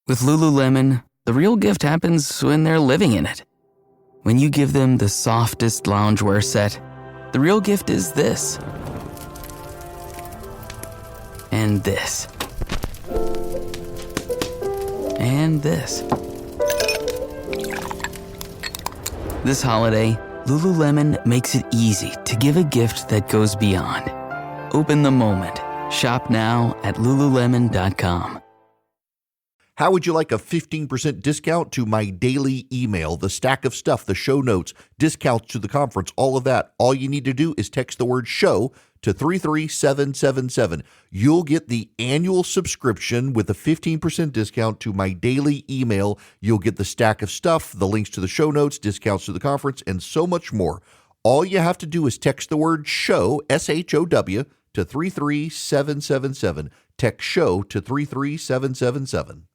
With Lululemon, the real gift happens when they're living in it. When you give them the softest loungewear set, the real gift is this. And this. And this. This holiday, Lululemon makes it easy to give a gift that goes beyond. Open the moment. Shop now at Lululemon.com. How would you like a 15% discount to my daily email, the stack of stuff, the show notes, discounts to the conference, all of that? All you need to do is text the word show to 33777. You'll get the annual subscription with a 15% discount to my daily email. You'll get the stack of stuff, the links to the show notes, discounts to the conference, and so much more. All you have to do is text the word show, SHOW, to 33777. Text show to 33777.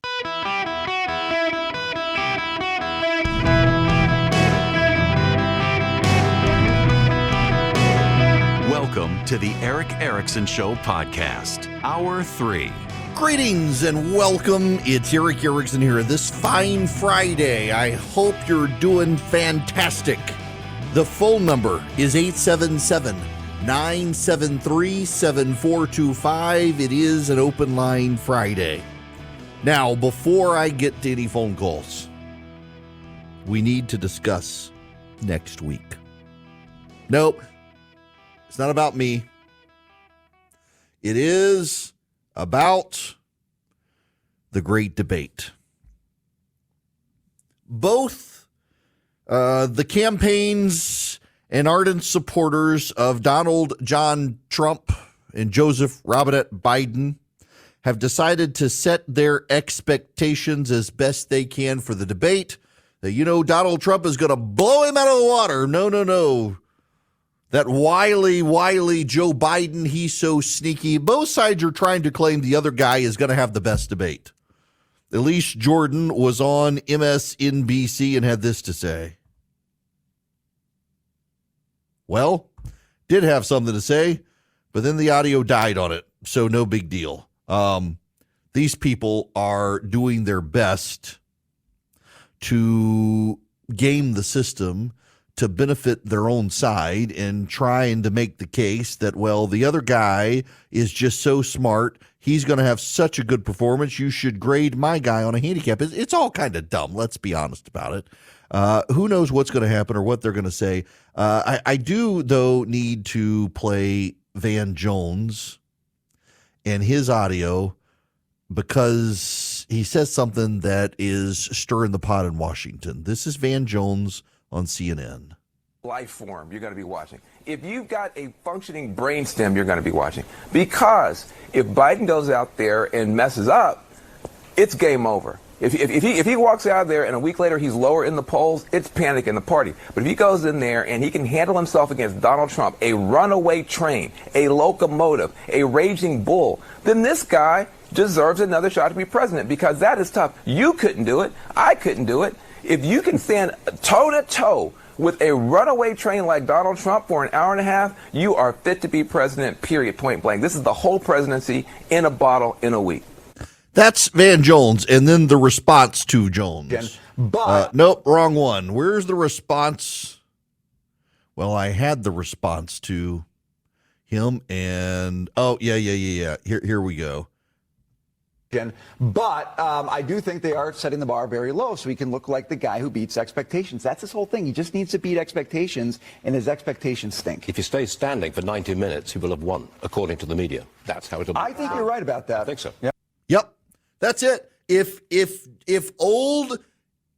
Welcome to the Eric Erickson Show podcast, Hour 3. Greetings and welcome. It's Eric Erickson here this fine Friday. I hope you're doing fantastic. The phone number is 877-973-7425. It is an open line Friday. Now, before I get to any phone calls, we need to discuss next week. Nope. It's not about me. It is about the great debate. Both the campaigns and ardent supporters of Donald John Trump and Joseph Robinette Biden have decided to set their expectations as best they can for the debate. That, Donald Trump is going to blow him out of the water. No. That wily Joe Biden, he's so sneaky. Both sides are trying to claim the other guy is going to have the best debate. Elise Jordan was on MSNBC and had this to say. Well, did have something to say, but then the audio died on it, so no big deal. These people are doing their best to game the system to benefit their own side and trying to make the case that, well, the other guy is just so smart. He's going to have such a good performance. You should grade my guy on a handicap. It's all kind of dumb. Let's be honest about it. Who knows what's going to happen or what they're going to say. I do, though, need to play Van Jones and his audio because he says something that is stirring the pot in Washington. This is Van Jones on CNN. Life form you're going to be watching. If you've got a functioning brainstem, you're going to be watching. Because if Biden goes out there and messes up, it's game over. If he walks out there and a week later he's lower in the polls, it's panic in the party. But if he goes in there and he can handle himself against Donald Trump, a runaway train, a locomotive, a raging bull, then this guy deserves another shot to be president, because that is tough. You couldn't do it. I couldn't do it. If you can stand toe-to-toe with a runaway train like Donald Trump for an hour and a half, you are fit to be president, period, point blank. This is the whole presidency in a bottle in a week. That's Van Jones, and then the response to Jones. Nope, wrong one. Where's the response? Well, I had the response to him, and yeah. Here we go. But I do think they are setting the bar very low so he can look like the guy who beats expectations. That's his whole thing. He just needs to beat expectations, and his expectations stink. If he stays standing for 90 minutes, he will have won, according to the media. That's how it'll be. I think you're right about that. I think so. Yeah. Yep. That's it. If old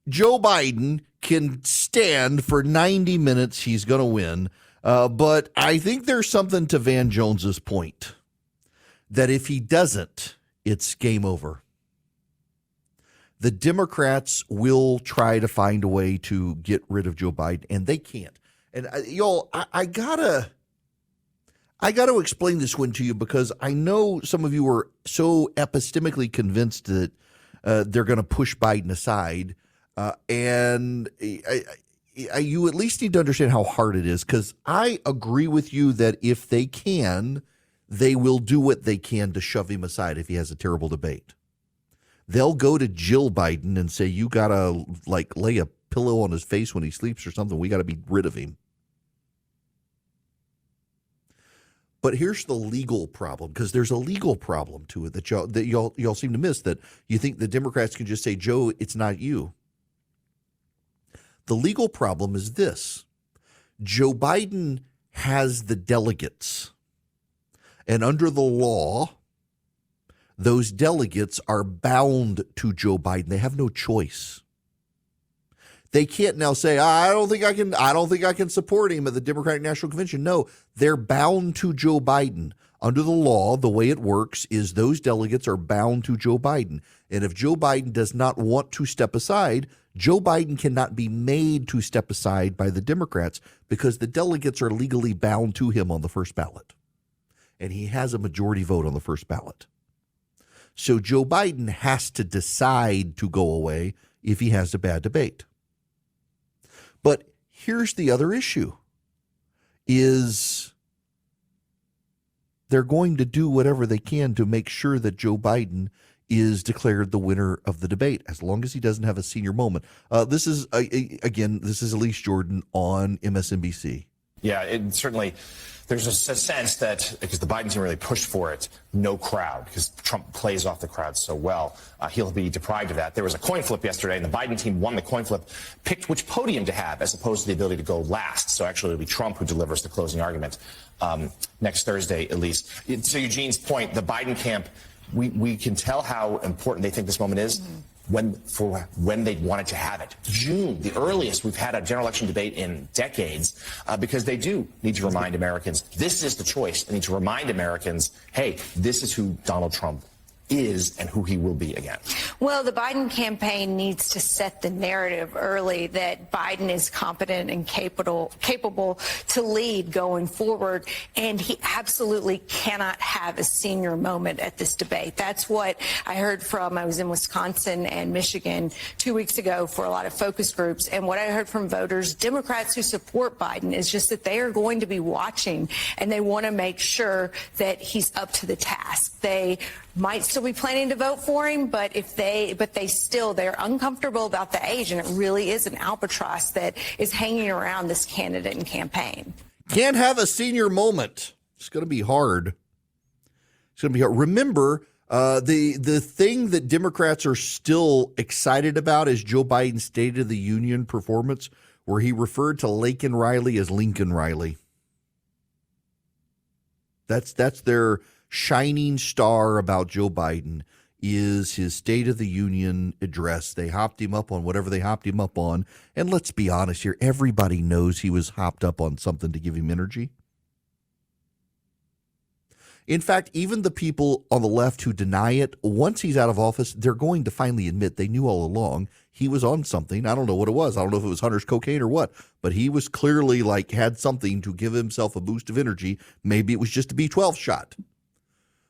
Joe Biden can stand for 90 minutes, he's going to win. But I think there's something to Van Jones's point that if he doesn't, it's game over. The Democrats will try to find a way to get rid of Joe Biden, and they can't. And y'all, I gotta explain this one to you because I know some of you are so epistemically convinced that they're going to push Biden aside, and you at least need to understand how hard it is. Because I agree with you that if they can, they will do what they can to shove him aside if he has a terrible debate. They'll go to Jill Biden and say, you got to like lay a pillow on his face when he sleeps or something. We got to be rid of him. But here's the legal problem, because there's a legal problem to it that y'all seem to miss, that you think the Democrats can just say, Joe, it's not you. The legal problem is this. Joe Biden has the delegates. And under the law, those delegates are bound to Joe Biden. They have no choice. They can't now say, I don't think I can support him at the Democratic National Convention. No, they're bound to Joe Biden. Under the law, the way it works is those delegates are bound to Joe Biden. And if Joe Biden does not want to step aside, Joe Biden cannot be made to step aside by the Democrats because the delegates are legally bound to him on the first ballot. And he has a majority vote on the first ballot. So Joe Biden has to decide to go away if he has a bad debate. But here's the other issue, is they're going to do whatever they can to make sure that Joe Biden is declared the winner of the debate, as long as he doesn't have a senior moment. This is Elise Jordan on MSNBC. Yeah, it certainly, there's a sense that because the Biden team really pushed for it, no crowd, because Trump plays off the crowd so well, he'll be deprived of that. There was a coin flip yesterday, and the Biden team won the coin flip, picked which podium to have, as opposed to the ability to go last. So actually, it'll be Trump who delivers the closing argument next Thursday, at least. To Eugene's point, the Biden camp, we can tell how important they think this moment is. When they wanted to have it. June, the earliest we've had a general election debate in decades, because they do need to remind Americans, this is the choice. They need to remind Americans, hey, this is who Donald Trump is and who he will be again. Well, the Biden campaign needs to set the narrative early that Biden is competent and capable to lead going forward, and he absolutely cannot have a senior moment at this debate. That's what I heard I was in Wisconsin and Michigan 2 weeks ago for a lot of focus groups, and what I heard from voters, Democrats who support Biden, is just that they are going to be watching, and they want to make sure that he's up to the task. They might still be planning to vote for him, but they're uncomfortable about the age, and it really is an albatross that is hanging around this candidate and campaign. Can't have a senior moment. It's going to be hard. It's going to be hard. Remember, the thing that Democrats are still excited about is Joe Biden's State of the Union performance, where he referred to Laken Riley as Lincoln Riley. That's their shining star about Joe Biden, is his State of the Union address. They hopped him up on whatever they hopped him up on. And let's be honest here, everybody knows he was hopped up on something to give him energy. In fact, even the people on the left who deny it, once he's out of office, they're going to finally admit they knew all along he was on something. I don't know what it was. I don't know if it was Hunter's cocaine or what, but he was clearly had something to give himself a boost of energy. Maybe it was just a B12 shot.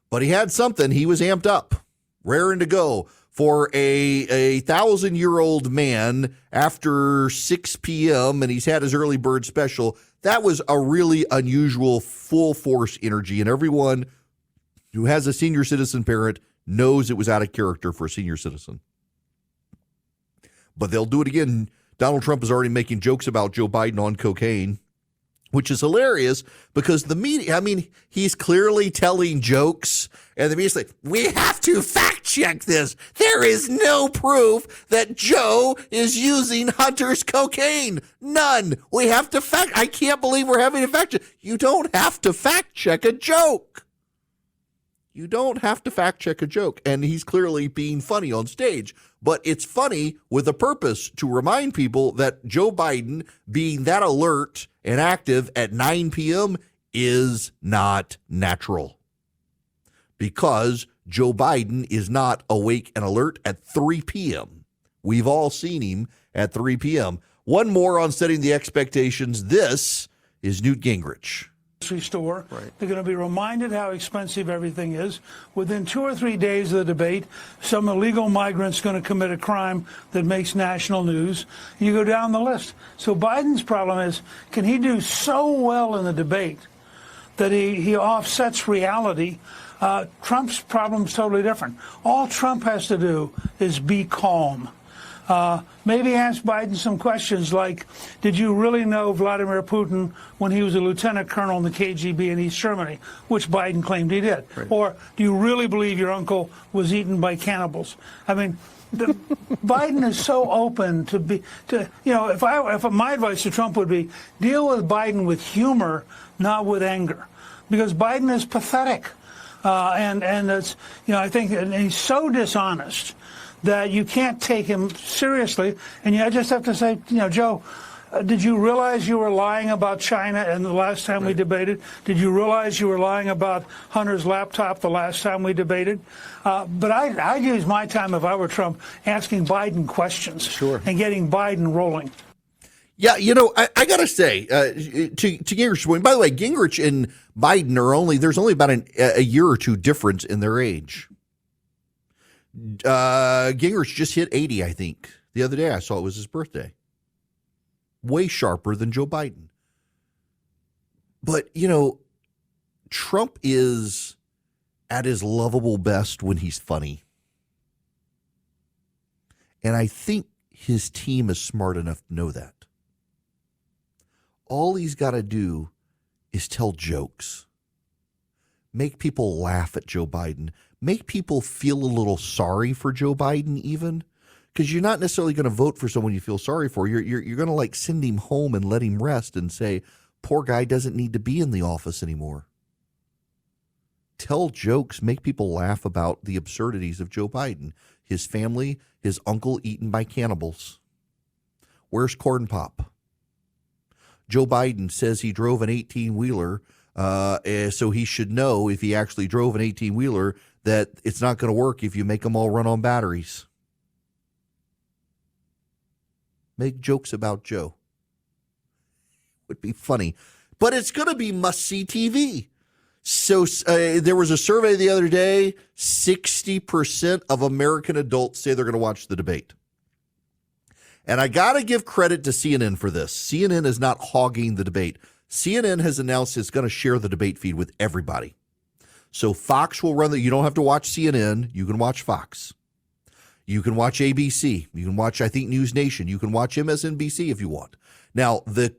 But he had something. He was amped up, raring to go for a 1,000-year-old man after 6 p.m., and he's had his early bird special. That was a really unusual full-force energy, and everyone who has a senior citizen parent knows it was out of character for a senior citizen. But they'll do it again. Donald Trump is already making jokes about Joe Biden on cocaine, which is hilarious because the media, he's clearly telling jokes, and the media's like, we have to fact check this. There is no proof that Joe is using Hunter's cocaine. None. We have to I can't believe we're having to fact check. You don't have to fact check a joke. You don't have to fact check a joke. And he's clearly being funny on stage. But it's funny with a purpose to remind people that Joe Biden being that alert and active at 9 p.m. is not natural. Because Joe Biden is not awake and alert at 3 p.m. We've all seen him at 3 p.m. One more on setting the expectations. This is Newt Gingrich. Store. Right. They're going to be reminded how expensive everything is. Within 2 or 3 days of the debate, some illegal migrant's going to commit a crime that makes national news. You go down the list. So Biden's problem is, can he do so well in the debate that he offsets reality Trump's problem is totally different. All Trump has to do is be calm. Maybe ask Biden some questions like, did you really know Vladimir Putin when he was a lieutenant colonel in the KGB in East Germany, which Biden claimed he did? Right. Or do you really believe your uncle was eaten by cannibals? I mean, Biden is so open if my advice to Trump would be, deal with Biden with humor, not with anger, because Biden is pathetic. And it's, I think and he's so dishonest that you can't take him seriously. And I just have to say, Joe, did you realize you were lying about China and the last time we debated? Did you realize you were lying about Hunter's laptop the last time we debated? But I'd use my time, if I were Trump, asking Biden questions and getting Biden rolling. Yeah, I got to say, to Gingrich's point, by the way, Gingrich and Biden there's only about a year or two difference in their age. Gingrich just hit 80, I think. The other day I saw it was his birthday. Way sharper than Joe Biden. But, Trump is at his lovable best when he's funny. And I think his team is smart enough to know that. All he's got to do is tell jokes. Make people laugh at Joe Biden. Make people feel a little sorry for Joe Biden even. Because you're not necessarily going to vote for someone you feel sorry for. You're going to send him home and let him rest and say, poor guy doesn't need to be in the office anymore. Tell jokes, make people laugh about the absurdities of Joe Biden. His family, his uncle eaten by cannibals. Where's Corn Pop? Joe Biden says he drove an 18-wheeler, so he should know if he actually drove an 18-wheeler that it's not going to work if you make them all run on batteries. Make jokes about Joe. Would be funny. But it's going to be must-see TV. So there was a survey the other day, 60% of American adults say they're going to watch the debate. And I got to give credit to CNN for this. CNN is not hogging the debate. CNN has announced it's going to share the debate feed with everybody. So Fox will run you don't have to watch CNN. You can watch Fox. You can watch ABC. You can watch, I think, News Nation. You can watch MSNBC if you want. Now, the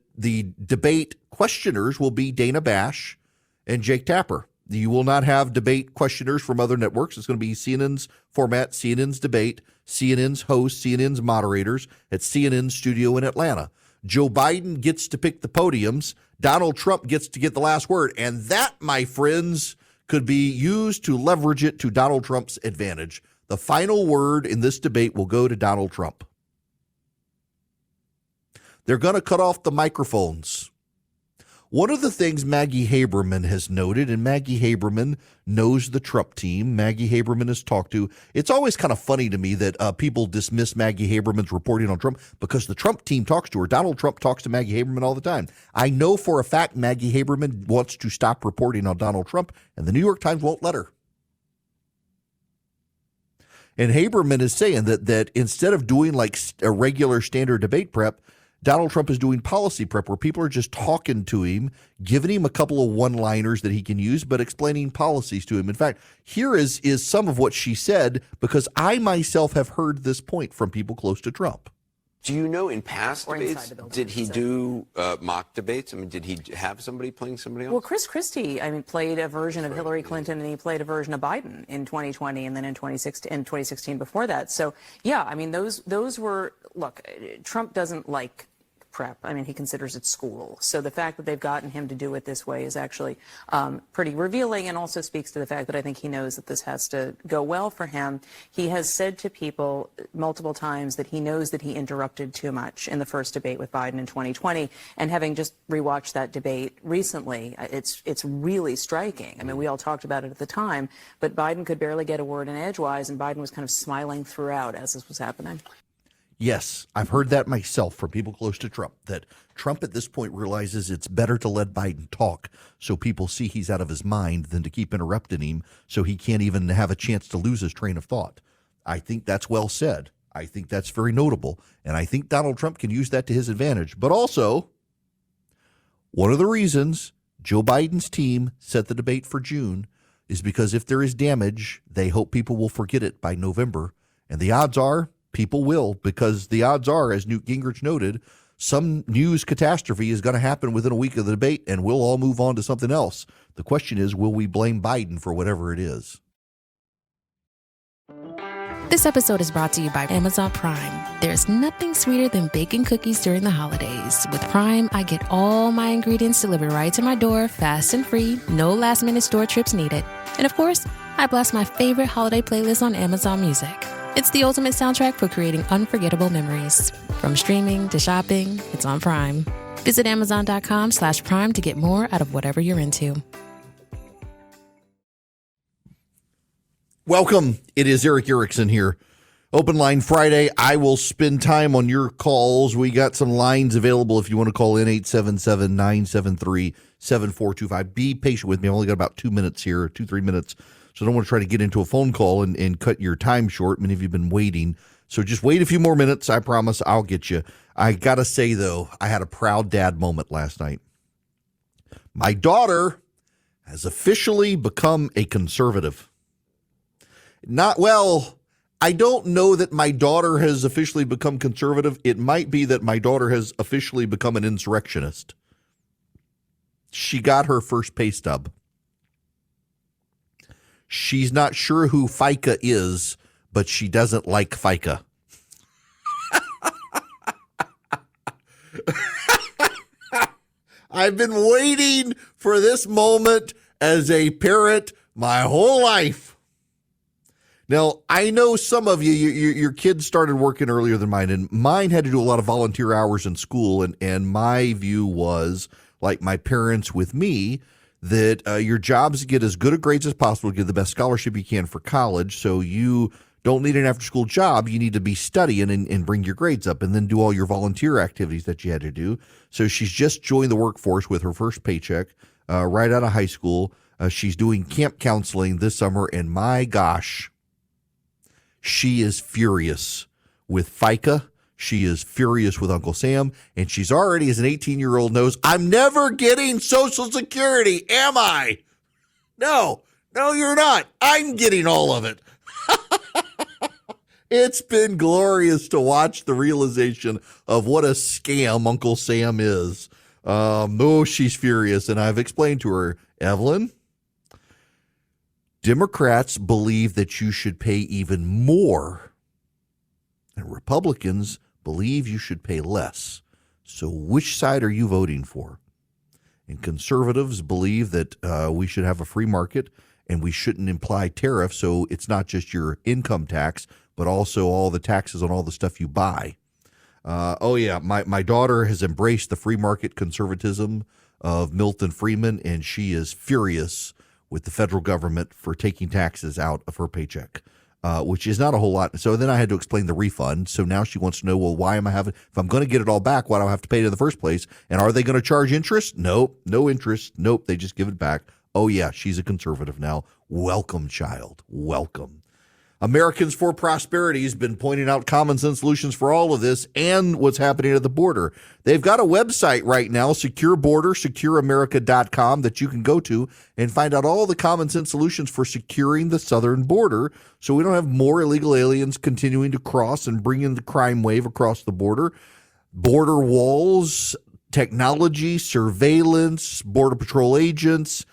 debate questioners will be Dana Bash and Jake Tapper. You will not have debate questioners from other networks. It's going to be CNN's format, CNN's debate, CNN's hosts, CNN's moderators at CNN's studio in Atlanta. Joe Biden gets to pick the podiums. Donald Trump gets to get the last word. And that, my friends, could be used to leverage it to Donald Trump's advantage. The final word in this debate will go to Donald Trump. They're going to cut off the microphones. One of the things Maggie Haberman has noted, and Maggie Haberman knows the Trump team, Maggie Haberman has talked to, it's always kind of funny to me that people dismiss Maggie Haberman's reporting on Trump because the Trump team talks to her. Donald Trump talks to Maggie Haberman all the time. I know for a fact Maggie Haberman wants to stop reporting on Donald Trump, and the New York Times won't let her. And Haberman is saying that instead of doing like a regular standard debate prep, Donald Trump is doing policy prep where people are just talking to him, giving him a couple of one-liners that he can use, but explaining policies to him. In fact, here is some of what she said, because I myself have heard this point from people close to Trump. Do you know in past debates, did he do mock debates? I mean, did he have somebody playing somebody else? Well, Chris Christie, played a version of Hillary Clinton, and he played a version of Biden in 2020 and then in 2016 before that. So, yeah, those were, look, Trump doesn't like prep. He considers it school. So the fact that they've gotten him to do it this way is actually pretty revealing, and also speaks to the fact that I think he knows that this has to go well for him. He has said to people multiple times that he knows that he interrupted too much in the first debate with Biden in 2020, and having just rewatched that debate recently, it's really striking. We all talked about it at the time, but Biden could barely get a word in edgewise, and Biden was kind of smiling throughout as this was happening. Yes, I've heard that myself from people close to Trump, that Trump at this point realizes it's better to let Biden talk so people see he's out of his mind than to keep interrupting him so he can't even have a chance to lose his train of thought. I think that's well said. I think that's very notable. And I think Donald Trump can use that to his advantage. But also, one of the reasons Joe Biden's team set the debate for June is because if there is damage, they hope people will forget it by November. And the odds are people will, because the odds are, as Newt Gingrich noted, some news catastrophe is going to happen within a week of the debate, and we'll all move on to something else. The question is, will we blame Biden for whatever it is? This episode is brought to you by Amazon Prime. There's nothing sweeter than baking cookies during the holidays. With Prime, I get all my ingredients delivered right to my door, fast and free, no last-minute store trips needed. And of course, I blast my favorite holiday playlist on Amazon Music. It's the ultimate soundtrack for creating unforgettable memories. From streaming to shopping, it's on Prime. Visit Amazon.com/Prime to get more out of whatever you're into. Welcome. It is Eric Erickson here. Open Line Friday. I will spend time on your calls. We got some lines available if you want to call in, 877-973-7425. Be patient with me. I've only got about 2 minutes here, 2-3 minutes. So I don't want to try to get into a phone call and cut your time short. Many of you have been waiting. So just wait a few more minutes. I promise I'll get you. I got to say, though, I had a proud dad moment last night. My daughter has officially become a conservative. I don't know that my daughter has officially become conservative. It might be that my daughter has officially become an insurrectionist. She got her first pay stub. She's not sure who FICA is, but she doesn't like FICA. I've been waiting for this moment as a parent my whole life. Now, I know some of you, your kids started working earlier than mine, and mine had to do a lot of volunteer hours in school, and my view was, like my parents with me, that your job is to get as good a grades as possible, get the best scholarship you can for college, so you don't need an after-school job. You need to be studying and bring your grades up and then do all your volunteer activities that you had to do. So she's just joined the workforce with her first paycheck right out of high school. She's doing camp counseling this summer, and my gosh, she is furious with FICA. She is furious with Uncle Sam, and she's already, as an 18-year-old, knows, I'm never getting Social Security, am I? No, you're not. I'm getting all of it. It's been glorious to watch the realization of what a scam Uncle Sam is. She's furious, and I've explained to her, Evelyn, Democrats believe that you should pay even more, and Republicans believe you should pay less. So which side are you voting for? And conservatives believe that we should have a free market and we shouldn't imply tariffs, so it's not just your income tax, but also all the taxes on all the stuff you buy. My daughter has embraced the free market conservatism of Milton Friedman, and she is furious with the federal government for taking taxes out of her paycheck, which is not a whole lot. So then I had to explain the refund. So now she wants to know, well, why am I having, if I'm going to get it all back, why do I have to pay it in the first place? And are they going to charge interest? Nope, no interest. Nope, they just give it back. Oh, yeah, she's a conservative now. Welcome, child. Welcome. Americans for Prosperity has been pointing out common sense solutions for all of this and what's happening at the border. They've got a website right now, Secure Border, secureamerica.com, that you can go to and find out all the common sense solutions for securing the southern border so we don't have more illegal aliens continuing to cross and bring in the crime wave across the border. Border walls, technology, surveillance, Border Patrol agents,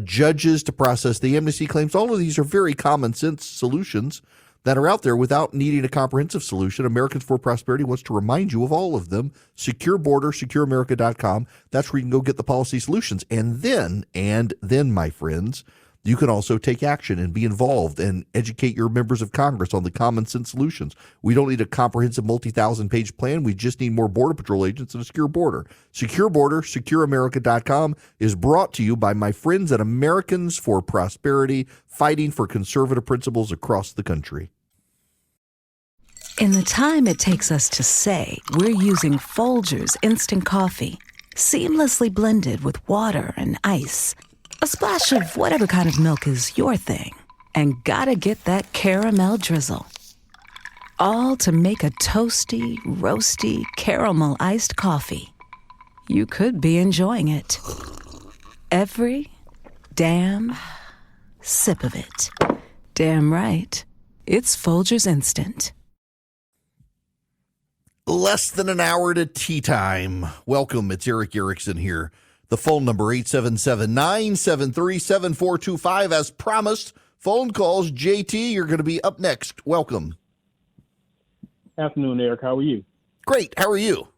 judges to process the amnesty claims. All of these are very common sense solutions that are out there without needing a comprehensive solution. Americans for Prosperity wants to remind you of all of them. Secure Border, secureamerica.com. That's where you can go get the policy solutions. And then, my friends, you can also take action and be involved and educate your members of Congress on the common sense solutions. We don't need a comprehensive multi-thousand-page plan. We just need more Border Patrol agents and a secure border. Secure Border, secureamerica.com is brought to you by my friends at Americans for Prosperity, fighting for conservative principles across the country. In the time it takes us to say, we're using Folgers Instant Coffee, seamlessly blended with water and ice. A splash of whatever kind of milk is your thing. And gotta get that caramel drizzle. All to make a toasty, roasty, caramel iced coffee. You could be enjoying it. Every damn sip of it. Damn right. It's Folgers Instant. Less than an hour to tea time. Welcome. It's Eric Erickson here. The phone number 877-973-7425. As promised, phone calls. JT, you're going to be up next. Welcome. Afternoon, Eric. How are you? Great. How are you?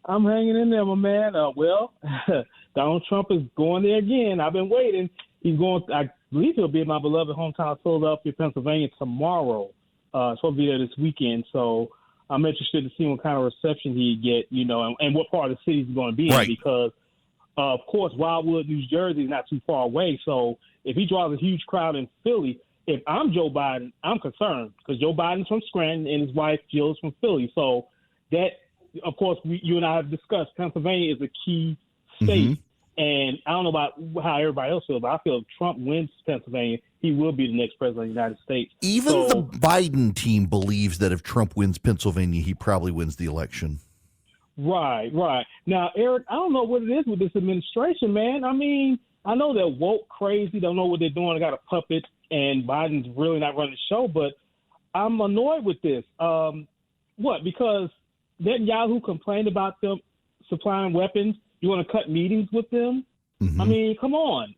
I'm hanging in there, my man. Donald Trump is going there again. I've been waiting. He's going. I believe he'll be in my beloved hometown of Philadelphia, Pennsylvania tomorrow. Supposed to be there this weekend. So I'm interested to see what kind of reception he get, and what part of the city he's going to be in, because, of course, Wildwood, New Jersey is not too far away. So if he draws a huge crowd in Philly, if I'm Joe Biden, I'm concerned because Joe Biden's from Scranton and his wife Jill's from Philly. So that, of course, you and I have discussed, Pennsylvania is a key state. And I don't know about how everybody else feels, but I feel if Trump wins Pennsylvania, he will be the next president of the United States. Even the Biden team believes that if Trump wins Pennsylvania, he probably wins the election. Right. Now, Eric, I don't know what it is with this administration, man. I mean, I know they're woke crazy, don't know what they're doing. They got a puppet, and Biden's really not running the show, but I'm annoyed with this. Because Netanyahu complained about them supplying weapons. You want to cut meetings with them? I mean, come on.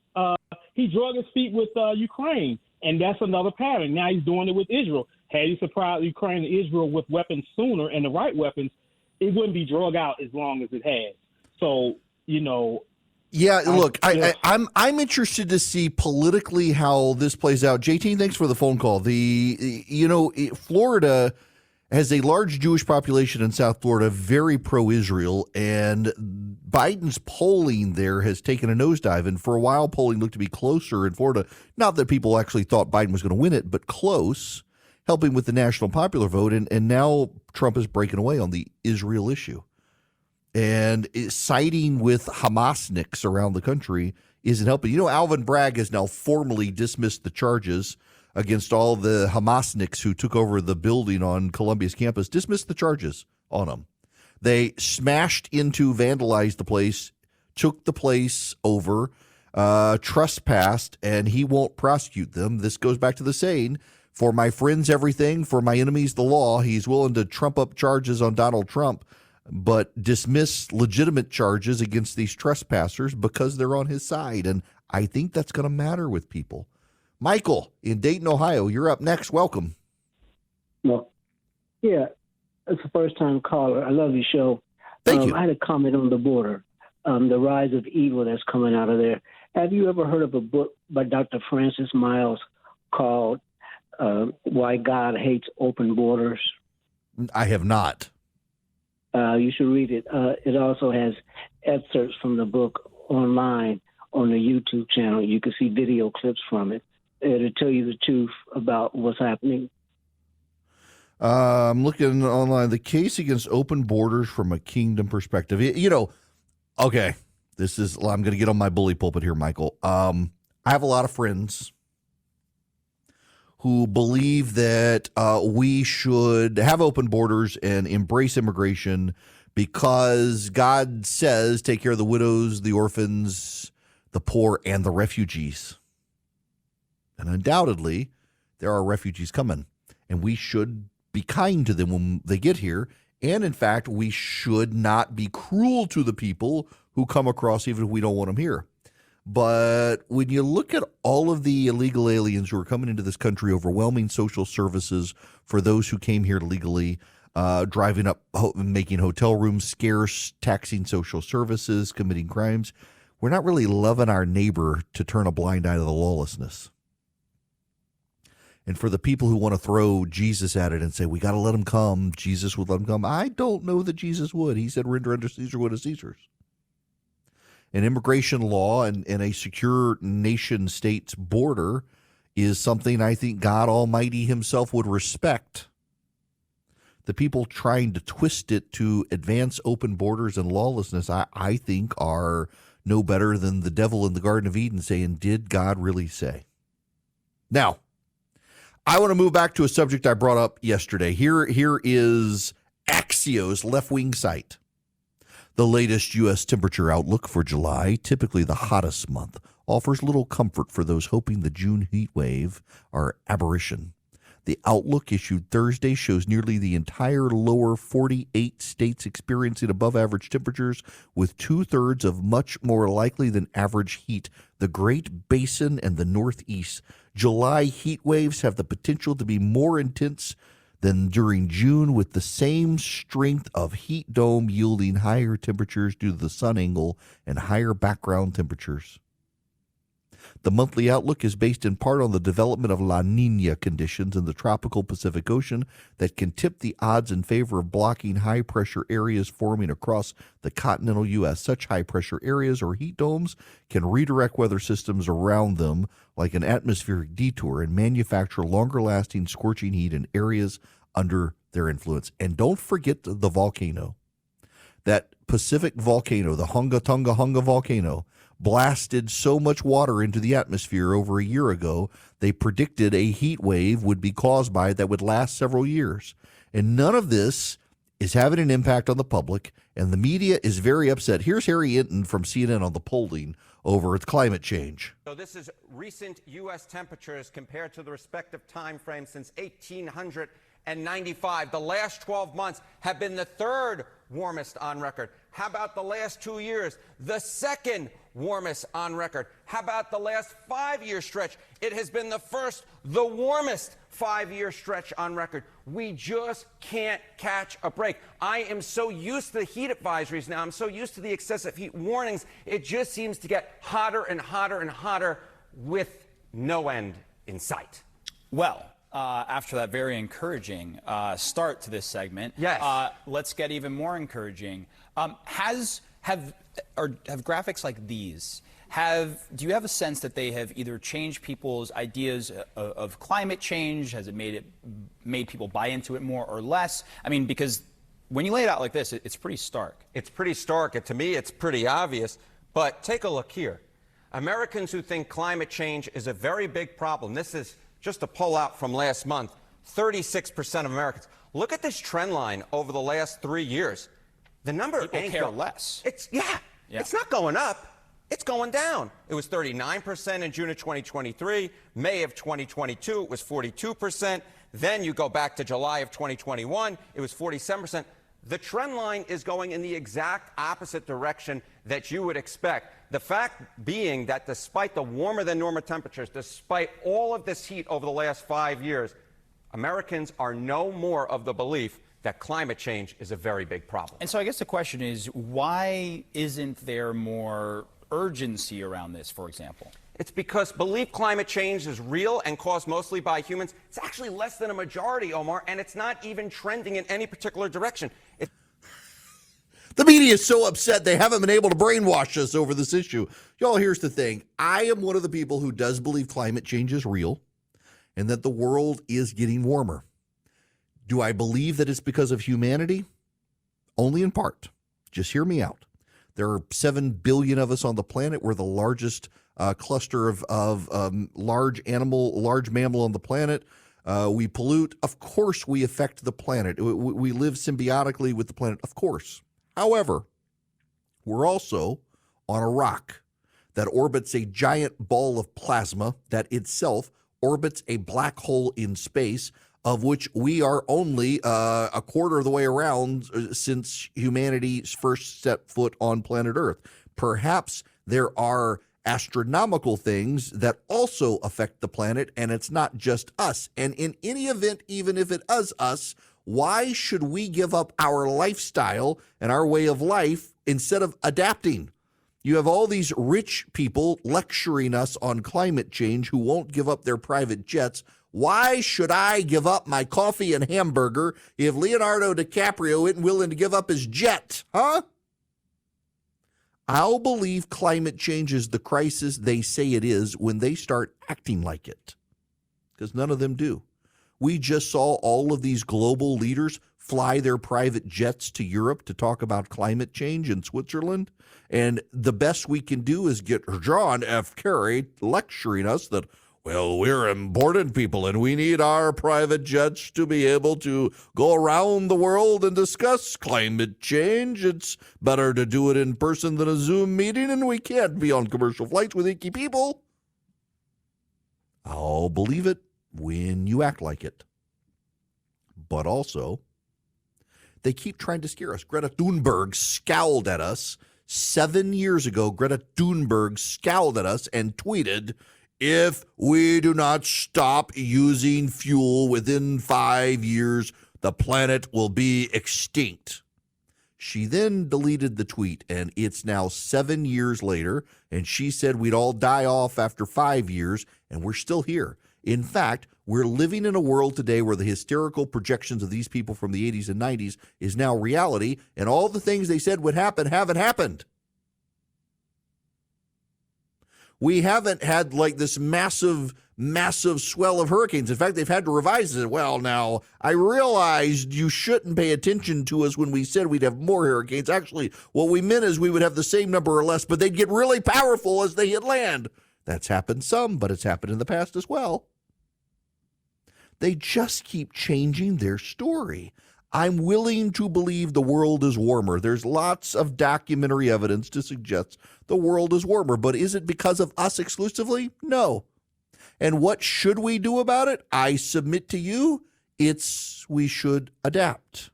He drug his feet with Ukraine, and that's another pattern. Now he's doing it with Israel. Had he supplied Ukraine and Israel with weapons sooner, and the right weapons, it wouldn't be drug out as long as it has. So, Yeah, look, I'm interested to see politically how this plays out. JT, thanks for the phone call. Florida has a large Jewish population in South Florida, very pro-Israel, and Biden's polling there has taken a nosedive. And for a while, polling looked to be closer in Florida. Not that people actually thought Biden was going to win it, but close, helping with the national popular vote. And now Trump is breaking away on the Israel issue. And siding with Hamasniks around the country isn't helping. Alvin Bragg has now formally dismissed the charges against all the Hamasniks who took over the building on Columbia's campus, dismissed the charges on them. They smashed into, vandalized the place, took the place over, trespassed, and he won't prosecute them. This goes back to the saying, for my friends, everything, for my enemies, the law. He's willing to trump up charges on Donald Trump, but dismiss legitimate charges against these trespassers because they're on his side. And I think that's going to matter with people. Michael in Dayton, Ohio, you're up next. Welcome. Well, yeah, it's a first-time caller. I love your show. Thank you. I had a comment on the border, the rise of evil that's coming out of there. Have you ever heard of a book by Dr. Francis Miles called Why God Hates Open Borders? I have not. You should read it. It also has excerpts from the book online on the YouTube channel. You can see video clips from it. It'll tell you the truth about what's happening. I'm looking online. The case against open borders from a kingdom perspective. Okay, I'm going to get on my bully pulpit here, Michael. I have a lot of friends who believe that we should have open borders and embrace immigration because God says take care of the widows, the orphans, the poor, and the refugees. And undoubtedly, there are refugees coming, and we should be kind to them when they get here. And in fact, we should not be cruel to the people who come across, even if we don't want them here. But when you look at all of the illegal aliens who are coming into this country, overwhelming social services for those who came here legally, driving up, making hotel rooms scarce, taxing social services, committing crimes, we're not really loving our neighbor to turn a blind eye to the lawlessness. And for the people who want to throw Jesus at it and say, we got to let him come, Jesus would let him come, I don't know that Jesus would. He said, render unto Caesar what is Caesar's. And immigration law and a secure nation state's border is something I think God Almighty himself would respect. The people trying to twist it to advance open borders and lawlessness, I think, are no better than the devil in the Garden of Eden saying, did God really say? Now, I want to move back to a subject I brought up yesterday. Here is Axios left-wing site. The latest U.S. temperature outlook for July, typically the hottest month offers little comfort for those hoping the June heat wave are aberration. The outlook issued Thursday shows nearly the entire lower 48 states experiencing above-average temperatures, with two-thirds of much more likely than average heat. The Great Basin and the Northeast. July heat waves have the potential to be more intense than during June, with the same strength of heat dome yielding higher temperatures due to the sun angle and higher background temperatures. The monthly outlook is based in part on the development of La Niña conditions in the tropical Pacific Ocean that can tip the odds in favor of blocking high-pressure areas forming across the continental U.S. Such high-pressure areas or heat domes can redirect weather systems around them like an atmospheric detour and manufacture longer-lasting scorching heat in areas under their influence. And don't forget the volcano. That Pacific volcano, the Hunga Tonga Hunga volcano, blasted so much water into the atmosphere over a year ago, they predicted a heat wave would be caused by it that would last several years. And none of this is having an impact on the public, and the media is very upset. Here's Harry Hinton from CNN on the polling over climate change. So this is recent U.S. temperatures compared to the respective time frames since 1895. The last 12 months have been the third warmest on record. How about the last 2 years? The second warmest on record. How about the last 5-year stretch? It has been the warmest 5-year stretch on record. We just can't catch a break. I am so used to the heat advisories now. I'm so used to the excessive heat warnings. It just seems to get hotter and hotter and hotter with no end in sight. Well, after that very encouraging start to this segment, yes. Let's get even more encouraging. Have graphics like these, do you have a sense that they have either changed people's ideas of climate change? Has it made people buy into it more or less? I mean, because when you lay it out like this, it's pretty stark. It's pretty stark. To me, it's pretty obvious. But take a look here. Americans who think climate change is a very big problem. This is just a poll out from last month. 36% of Americans. Look at this trend line over the last 3 years. The number people care less. It's not going up. It's going down. It was 39% in June of 2023. May of 2022, it was 42%. Then you go back to July of 2021, it was 47%. The trend line is going in the exact opposite direction that you would expect. The fact being that despite the warmer than normal temperatures, despite all of this heat over the last 5 years, Americans are no more of the belief that climate change is a very big problem. And so I guess the question is, why isn't there more urgency around this, for example? It's because belief climate change is real and caused mostly by humans. It's actually less than a majority, Omar, and it's not even trending in any particular direction. The media is so upset they haven't been able to brainwash us over this issue. Y'all, here's the thing. I am one of the people who does believe climate change is real and that the world is getting warmer. Do I believe that it's because of humanity? Only in part. Just hear me out. There are 7 billion of us on the planet. We're the largest cluster of large mammal on the planet. We pollute. Of course, we affect the planet. We live symbiotically with the planet. Of course. However, we're also on a rock that orbits a giant ball of plasma that itself orbits a black hole in space, of which we are only a quarter of the way around since humanity first set foot on planet Earth. Perhaps there are astronomical things that also affect the planet, and it's not just us. And in any event, even if it is us, why should we give up our lifestyle and our way of life instead of adapting? You have all these rich people lecturing us on climate change who won't give up their private jets. Why should I give up my coffee and hamburger if Leonardo DiCaprio isn't willing to give up his jet? Huh? I'll believe climate change is the crisis they say it is when they start acting like it, because none of them do. We just saw all of these global leaders fly their private jets to Europe to talk about climate change in Switzerland. And the best we can do is get John F. Kerry lecturing us that, Well, we're important people, and we need our private jets to be able to go around the world and discuss climate change. It's better to do it in person than a Zoom meeting, and we can't be on commercial flights with icky people. I'll believe it when you act like it. But also, they keep trying to scare us. Greta Thunberg scowled at us 7 years ago. Greta Thunberg scowled at us and tweeted, if we do not stop using fuel within 5 years, the planet will be extinct. She then deleted the tweet, and it's now 7 years later, and she said we'd all die off after 5 years, and we're still here. In fact, we're living in a world today where the hysterical projections of these people from the 80s and 90s is now reality, and all the things they said would happen haven't happened. We haven't had like this massive swell of hurricanes. In fact, they've had to revise it. Well, now, I realized you shouldn't pay attention to us when we said we'd have more hurricanes. Actually, what we meant is we would have the same number or less, but they'd get really powerful as they hit land. That's happened some, but it's happened in the past as well. They just keep changing their story. I'm willing to believe the world is warmer. There's lots of documentary evidence to suggest the world is warmer, but is it because of us exclusively? No. And what should we do about it? I submit to you, we should adapt.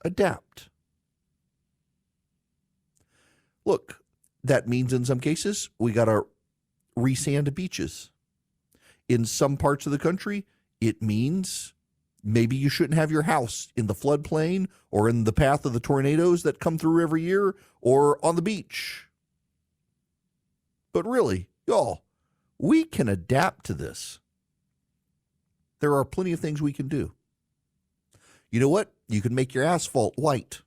Adapt. Look, that means in some cases we got to resand beaches. In some parts of the country, it means maybe you shouldn't have your house in the floodplain or in the path of the tornadoes that come through every year or on the beach. But really, y'all, we can adapt to this. There are plenty of things we can do. You know what? You can make your asphalt white.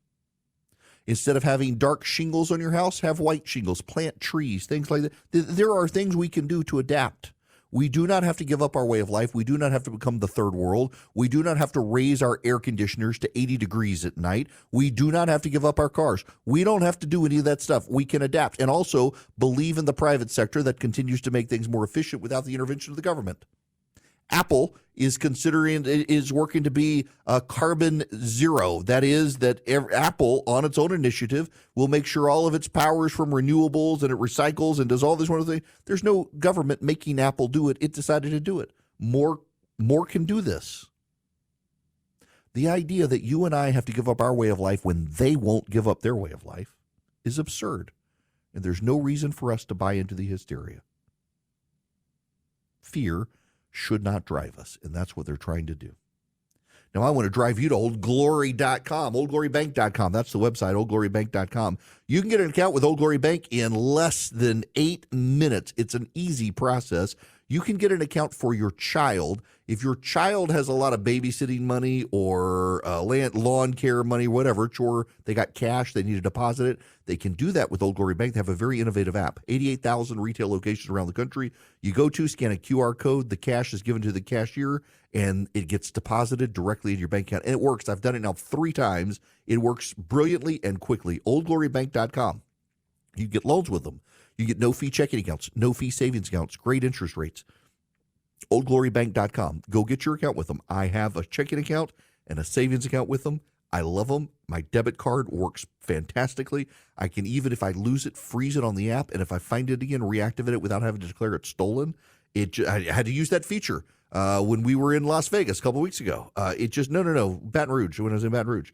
Instead of having dark shingles on your house, have white shingles, plant trees, things like that. There are things we can do to adapt. We do not have to give up our way of life. We do not have to become the third world. We do not have to raise our air conditioners to 80 degrees at night. We do not have to give up our cars. We don't have to do any of that stuff. We can adapt and also believe in the private sector that continues to make things more efficient without the intervention of the government. Apple is working to be carbon zero. That is that Apple, on its own initiative, will make sure all of its power is from renewables and it recycles and does all this wonderful thing. There's no government making Apple do it. It decided to do it. More can do this. The idea that you and I have to give up our way of life when they won't give up their way of life is absurd. And there's no reason for us to buy into the hysteria. Fear should not drive us, and that's what they're trying to do. Now, I want to drive you to oldglory.com, oldglorybank.com. That's the website, oldglorybank.com. You can get an account with Old Glory Bank in less than 8 minutes. It's an easy process. You can get an account for your child. If your child has a lot of babysitting money or lawn care money, whatever, chore, they got cash, they need to deposit it, they can do that with Old Glory Bank. They have a very innovative app. 88,000 retail locations around the country. You go to, scan a QR code, the cash is given to the cashier, and it gets deposited directly in your bank account. And it works. I've done it now 3 times. It works brilliantly and quickly. oldglorybank.com. You get loans with them. You get no-fee checking accounts, no-fee savings accounts, great interest rates. oldglorybank.com. Go get your account with them. I have a checking account and a savings account with them. I love them. My debit card works fantastically. I can even, if I lose it, freeze it on the app, and if I find it again, reactivate it without having to declare it stolen. I had to use that feature when we were in Las Vegas a couple weeks ago. Baton Rouge, when I was in Baton Rouge.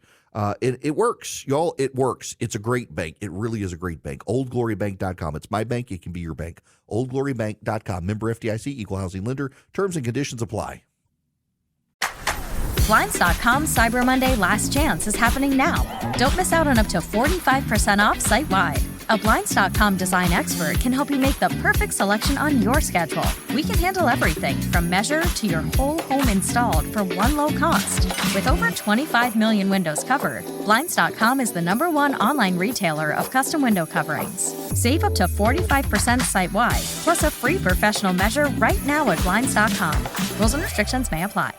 It works, y'all. It works. It's a great bank. It really is a great bank. oldglorybank.com. It's my bank. It can be your bank. oldglorybank.com. Member FDIC, equal housing lender. Terms and conditions apply. Blinds.com Cyber Monday Last Chance is happening now. Don't miss out on up to 45% off site-wide. A Blinds.com design expert can help you make the perfect selection on your schedule. We can handle everything from measure to your whole home installed for one low cost. With over 25 million windows covered, Blinds.com is the #1 online retailer of custom window coverings. Save up to 45% site-wide, plus a free professional measure right now at Blinds.com. Rules and restrictions may apply.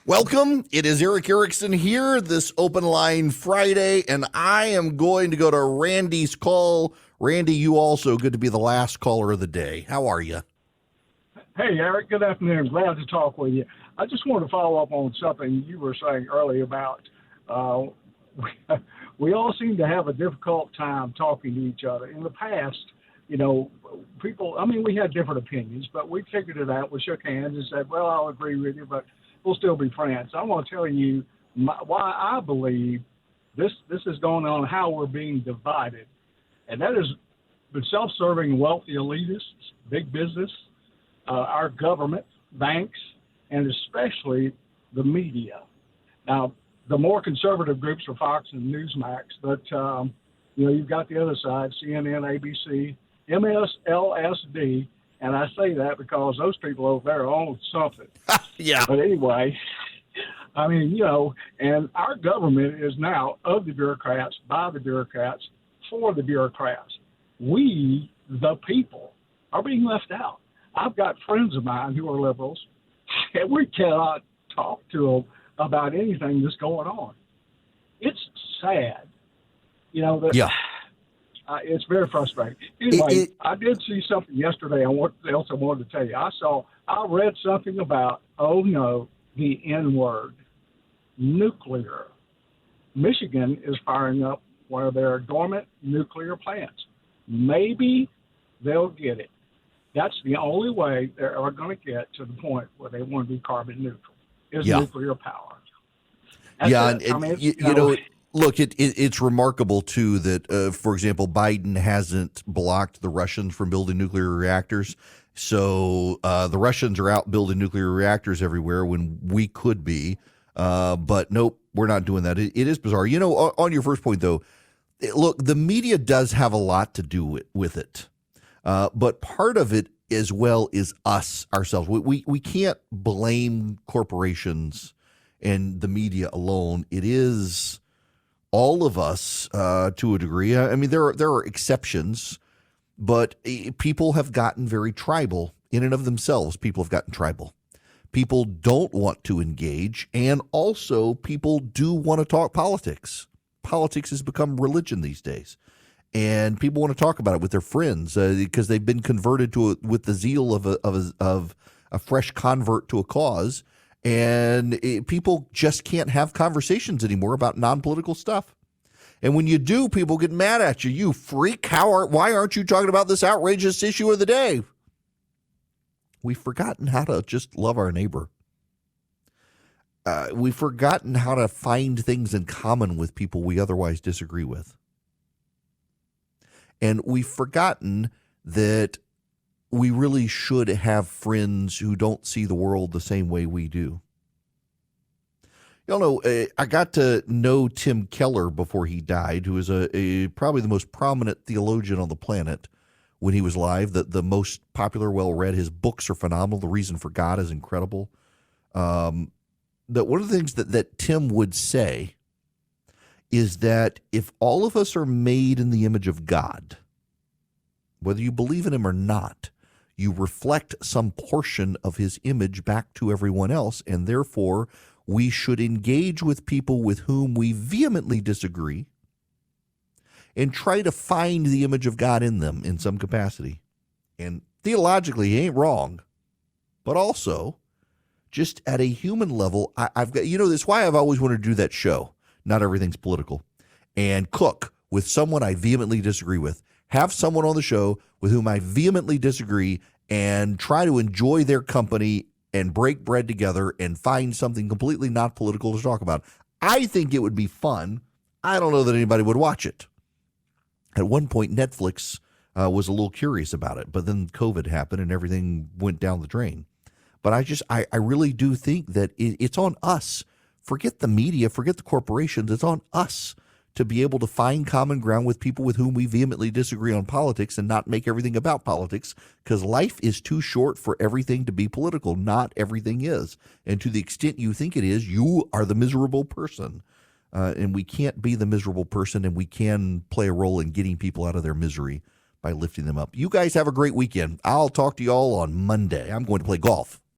Welcome. It is Eric Erickson here this Open Line Friday, and I am going to go to Randy's call. Randy, you also good to be the last caller of the day. How are you? Hey, Eric. Good afternoon. Glad to talk with you. I just want to follow up on something you were saying earlier about we all seem to have a difficult time talking to each other. In the past, people, we had different opinions, but we figured it out. We shook hands and said, well, I'll agree with you, but we'll still be friends. I want to tell you why I believe this is going on, how we're being divided. And that is the self-serving wealthy elitists, big business, our government, banks, and especially the media. Now, the more conservative groups are Fox and Newsmax, but, you've got the other side, CNN, ABC, MSLSD, and I say that because those people over there own something. Yeah. But anyway, and our government is now of the bureaucrats, by the bureaucrats, for the bureaucrats. We, the people, are being left out. I've got friends of mine who are liberals, and we cannot talk to them about anything that's going on. It's sad. It's very frustrating. Anyway, I did see something yesterday. I wanted to tell you. I read something about, the N-word, nuclear. Michigan is firing up one of their dormant nuclear plants. Maybe they'll get it. That's the only way they're ever going to get to the point where they want to be carbon neutral, is nuclear power. Look, it's remarkable, too, that, for example, Biden hasn't blocked the Russians from building nuclear reactors. So the Russians are out building nuclear reactors everywhere when we could be. But nope, we're not doing that. It is bizarre. On your first point, though, look, the media does have a lot to do with it. But part of it as well is us, ourselves. We can't blame corporations and the media alone. It is all of us to a degree. There are exceptions, but people have gotten very tribal in and of themselves. People have gotten tribal. People don't want to engage, and also people do want to talk politics. Politics has become religion these days, and people want to talk about it with their friends because they've been converted with the zeal of a fresh convert to a cause. And people just can't have conversations anymore about non-political stuff. And when you do, people get mad at you. You freak. Why aren't you talking about this outrageous issue of the day? We've forgotten how to just love our neighbor. We've forgotten how to find things in common with people we otherwise disagree with. And we've forgotten that we really should have friends who don't see the world the same way we do. I got to know Tim Keller before he died, who is probably the most prominent theologian on the planet when he was alive, the most popular, well-read. His books are phenomenal. The Reason for God is incredible. That one of the things that Tim would say is that if all of us are made in the image of God, whether you believe in him or not, you reflect some portion of his image back to everyone else, and therefore we should engage with people with whom we vehemently disagree and try to find the image of God in them in some capacity. And theologically, he ain't wrong, but also just at a human level, I've got, that's why I've always wanted to do that show, Not Everything's Political, and cook with someone I vehemently disagree with. Have someone on the show with whom I vehemently disagree and try to enjoy their company and break bread together and find something completely not political to talk about. I think it would be fun. I don't know that anybody would watch it. At one point, Netflix was a little curious about it, but then COVID happened and everything went down the drain. But I really do think that it's on us. Forget the media, forget the corporations. It's on us to be able to find common ground with people with whom we vehemently disagree on politics and not make everything about politics, because life is too short for everything to be political. Not everything is. And to the extent you think it is, you are the miserable person. And we can't be the miserable person, and we can play a role in getting people out of their misery by lifting them up. You guys have a great weekend. I'll talk to you all on Monday. I'm going to play golf.